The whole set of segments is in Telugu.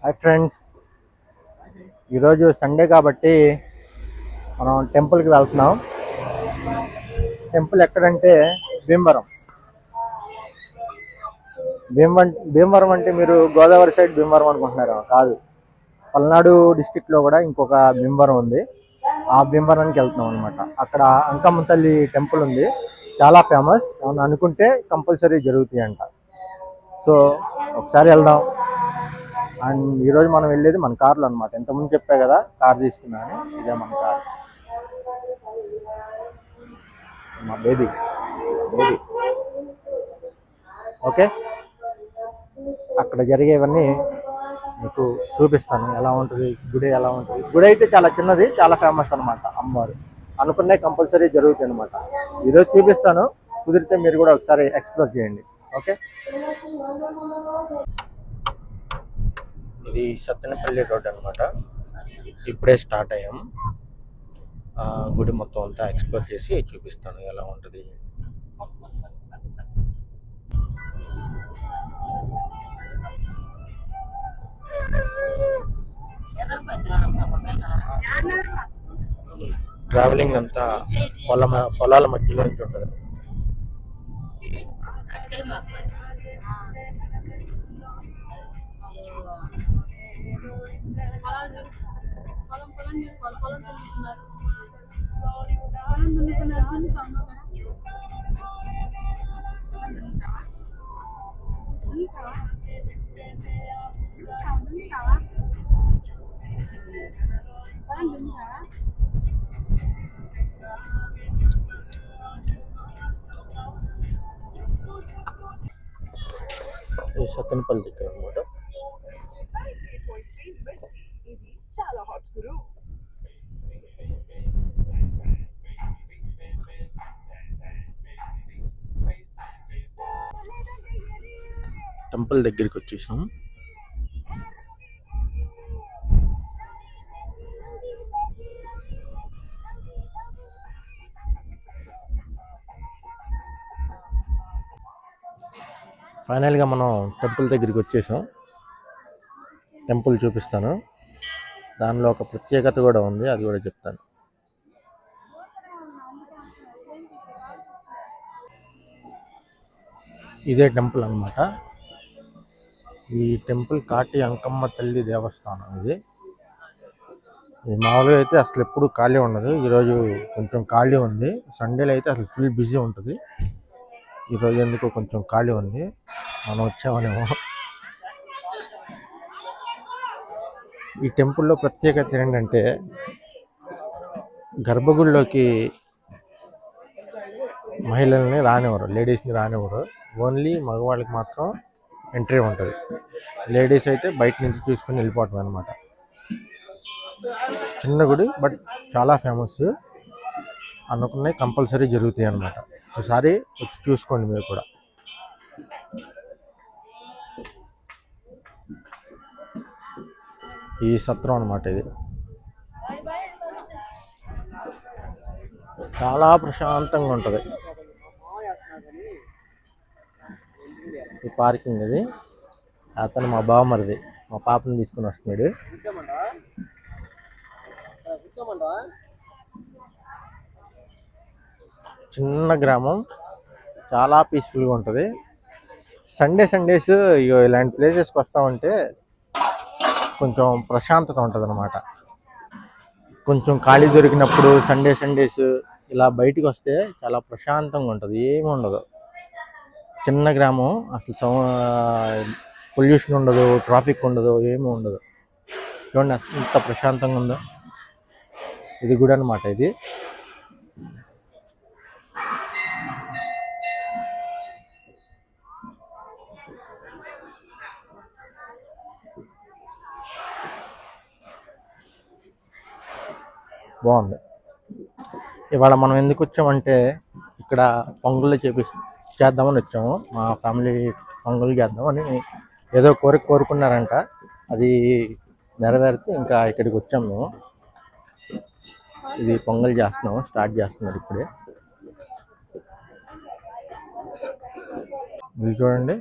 హాయ్ ఫ్రెండ్స్, ఈరోజు సండే కాబట్టి మనం టెంపుల్కి వెళ్తున్నాం. టెంపుల్ ఎక్కడంటే భీమవరం. భీమవరం అంటే మీరు గోదావరి సైడ్ భీమవరం అనుకుంటున్నారు, కాదు. పల్నాడు డిస్టిక్లో కూడా ఇంకొక భీమవరం ఉంది. ఆ భీమవరానికి వెళ్తున్నాం అనమాట. అక్కడ అంకమ్మ తల్లి టెంపుల్ ఉంది, చాలా ఫేమస్. ఏమన్నా అనుకుంటే కంపల్సరీ జరుగుతాయి అంట. సో ఒకసారి వెళ్దాం. అండ్ ఈరోజు మనం వెళ్ళేది మన కార్లో అనమాట. ఇంతకుముందు చెప్పా కదా కార్ తీసుకున్నాను, ఇదే మన కార్. మా బేబీ ఓకే. అక్కడ జరిగేవన్నీ మీకు చూపిస్తాను, ఎలా ఉంటుంది గుడి, ఎలా ఉంటుంది. గుడి అయితే చాలా చిన్నది, చాలా ఫేమస్ అనమాట. అమ్మవారు అనుకునే కంపల్సరీ జరుగుతాయి అనమాట. ఈరోజు చూపిస్తాను, కుదిరితే మీరు కూడా ఒకసారి ఎక్స్ప్లోర్ చేయండి. ఓకే. ఇది సత్తెనపల్లి రోడ్ అనమాట. ఇప్పుడే స్టార్ట్ అయ్యాం. గుడి మొత్తం అంతా ఎక్స్ప్లోర్ చేసి చూపిస్తాను ఎలా ఉంటుంది. ట్రావెలింగ్ అంతా పొలాల మధ్యలో నుంచి ఉంటుంది. సత్తెనపల్లి దగ్గర అనమాట. టెంపుల్ దగ్గరికి వచ్చేసాం. ఫైనల్గా మనం టెంపుల్ దగ్గరికి వచ్చేసాం. టెంపుల్ చూపిస్తాను, దానిలో ఒక ప్రత్యేకత కూడా ఉంది, అది కూడా చెప్తాను. ఇదే టెంపుల్ అన్నమాట. ఈ టెంపుల్ కాటి అంకమ్మ తల్లి దేవస్థానం. ఇది మామూలుగా అయితే అసలు ఎప్పుడు ఖాళీ ఉండదు. ఈరోజు కొంచెం ఖాళీ ఉంది. సండేలో అయితే అసలు ఫుల్ బిజీ ఉంటుంది. ఈరోజు ఎందుకు కొంచెం ఖాళీ ఉంది, మనం వచ్చామనేమో. ఈ టెంపుల్లో ప్రత్యేకత ఏంటంటే గర్భగుడిలోకి మహిళల్ని రానివ్వరు, లేడీస్ని రానివ్వరు. ఓన్లీ మగవాళ్ళకి మాత్రం ఎంట్రీ ఉంటుంది. లేడీస్ అయితే బయట నుంచి చూసుకొని వెళ్ళిపోవటం అనమాట. చిన్న గుడి, బట్ చాలా ఫేమస్. అనుకున్నవి కంపల్సరీ జరుగుతాయి అనమాట. ఒకసారి వచ్చి చూసుకోండి మీరు కూడా. ఈ సత్రం అనమాట. ఇది చాలా ప్రశాంతంగా ఉంటుంది. ఈ పార్కింగ్ ఇది. అతను మా బావమరిది, మా పాపని తీసుకుని వస్తున్నాడు. చిన్న గ్రామం, చాలా పీస్ఫుల్గా ఉంటుంది. సండేస్ ఇలాంటి ప్లేసెస్కి వస్తామంటే కొంచెం ప్రశాంతత ఉంటుంది అనమాట. కొంచెం ఖాళీ దొరికినప్పుడు సండేస్ ఇలా బయటికి వస్తే చాలా ప్రశాంతంగా ఉంటుంది. ఏమి ఉండదు. చిన్న గ్రామం, అసలు పొల్యూషన్ ఉండదు, ట్రాఫిక్ ఉండదు, ఏమి ఉండదు. చూడండి ఎంత ప్రశాంతంగా ఉందో. ఇది గుడి అనమాట. ఇది బాగుంది. ఇవాళ మనం ఎందుకు వచ్చామంటే ఇక్కడ పొంగళ్ళు చేద్దామని వచ్చాము. మా ఫ్యామిలీ పొంగల్ చేద్దామని ఏదో కోరుకున్నారంట. అది నెరవేరితే ఇంకా ఇక్కడికి వచ్చాము మేము. ఇది పొంగల్ చేస్తున్నాము, స్టార్ట్ చేస్తున్నారు ఇప్పుడే. ఇది చూడండి,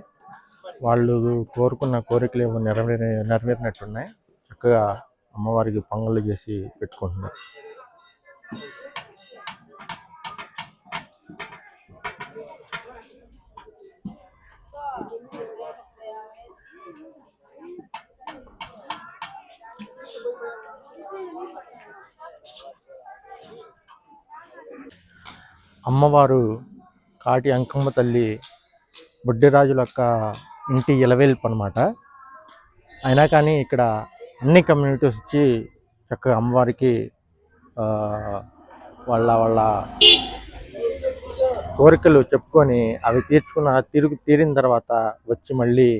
వాళ్ళు కోరుకున్న కోరికలు ఏమో నెరవేరినట్టున్నాయి. చక్కగా అమ్మవారికి పొంగళ్ళు చేసి పెట్టుకుంటున్నారు. అమ్మవారు కాటి అంకమ్మ తల్లి బుడ్డిరాజుల యొక్క ఇంటి ఇలవేల్పు అనమాట. అయినా కానీ ఇక్కడ అన్ని కమ్యూనిటీస్ వచ్చి చక్కగా అమ్మవారికి వాళ్ళ కోరికలు చెప్పుకొని అవి తీరిన తర్వాత వచ్చి మళ్ళీ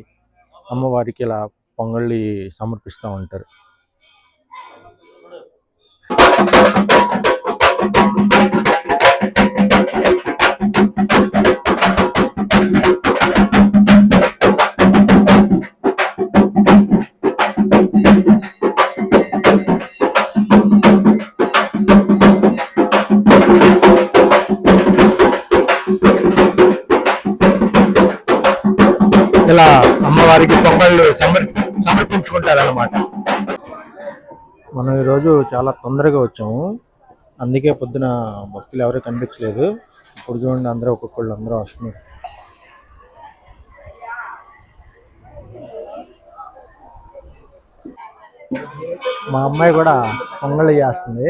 అమ్మవారికి ఇలా పొంగళ్ళి సమర్పిస్తూ ఉంటారు. ఇలా అమ్మవారికి పొంగళ్ళు సమర్పించుకుంటారన్నమాట. మనం ఈరోజు చాలా తొందరగా వచ్చాము, అందుకే పొద్దున భక్తులు ఎవరు కనిపించలేదు. ఇప్పుడు చూడండి, అందరూ ఒక్కొక్కళ్ళు అందరూ వస్తున్నారు. మా అమ్మాయి కూడా పొంగళ్ళు చేస్తుంది.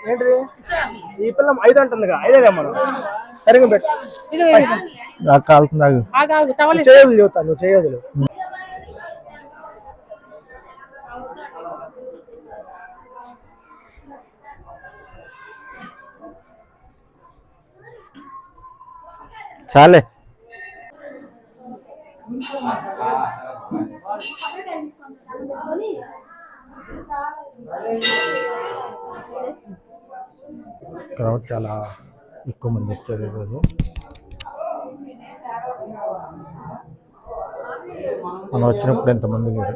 ఏంటిది ఈ పిల్ల 5 అంటుందిగా, 5 మనం సరిగ్గా పెట్టు. చేయదు చెబుతా, నువ్వు చేయదు. చాలే. క్రౌడ్ చాలా ఎక్కువ మంది వచ్చారు ఈరోజు. మనం వచ్చినప్పుడు ఎంతమంది లేరు.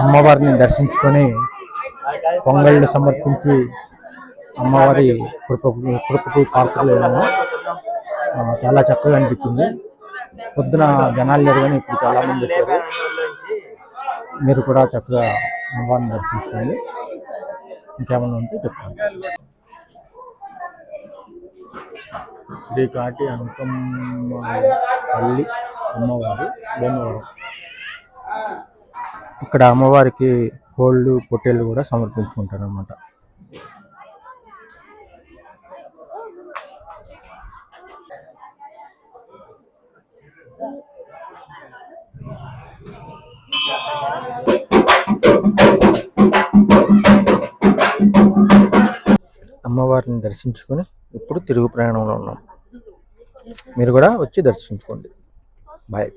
అమ్మవారిని దర్శించుకొని పొంగళ్ళు సమర్పించి అమ్మవారి కృపకు పాత్రలేము. చాలా చక్కగా అనిపించింది. పొద్దున జనాలు లేరు కానీ ఇప్పుడు చాలా మంది వచ్చారు. మీరు కూడా చక్కగా అమ్మవారిని దర్శించుకోండి. ఇంకేమన్నా ఉంటే చెప్పండి. శ్రీ కాటి అంకమ్మ తల్లి అమ్మవారి భీమవరం. ఇక్కడ అమ్మవారికి కోళ్ళు పొట్టేళ్ళు కూడా సమర్పించుకుంటారు అన్నమాట. అమ్మవారిని దర్శించుకొని ఇప్పుడు తిరుగు ప్రయాణంలో ఉన్నాం. మీరు కూడా వచ్చి దర్శించుకోండి. బాయ్.